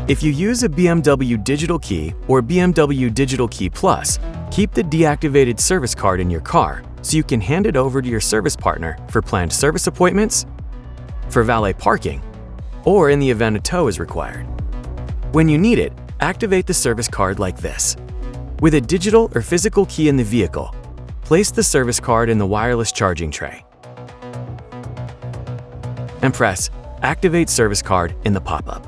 If you use a BMW Digital Key or BMW Digital Key Plus, keep the deactivated service card in your car so you can hand it over to your service partner for planned service appointments, for valet parking, or in the event a tow is required. When you need it, activate the service card like this. With a digital or physical key in the vehicle, place the service card in the wireless charging tray and press Activate Service Card in the pop-up.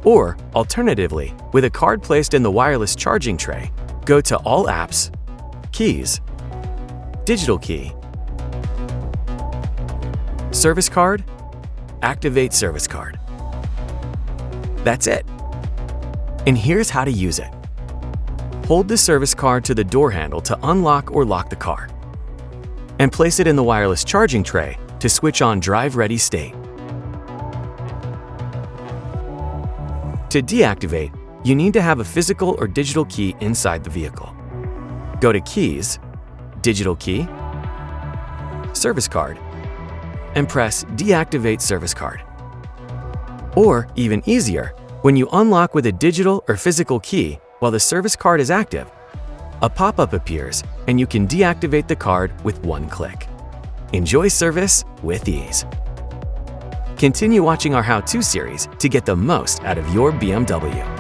Or, alternatively, with a card placed in the wireless charging tray, go to All Apps, Keys, Digital Key, Service Card, Activate Service Card. That's it. And here's how to use it. Hold the service card to the door handle to unlock or lock the car, and place it in the wireless charging tray to switch on Drive Ready state. To deactivate, you need to have a physical or digital key inside the vehicle. Go to Keys, Digital Key, Service Card, and press Deactivate Service Card. Or, even easier, when you unlock with a digital or physical key while the service card is active, a pop-up appears and you can deactivate the card with one click. Enjoy service with ease. Continue watching our how-to series to get the most out of your BMW.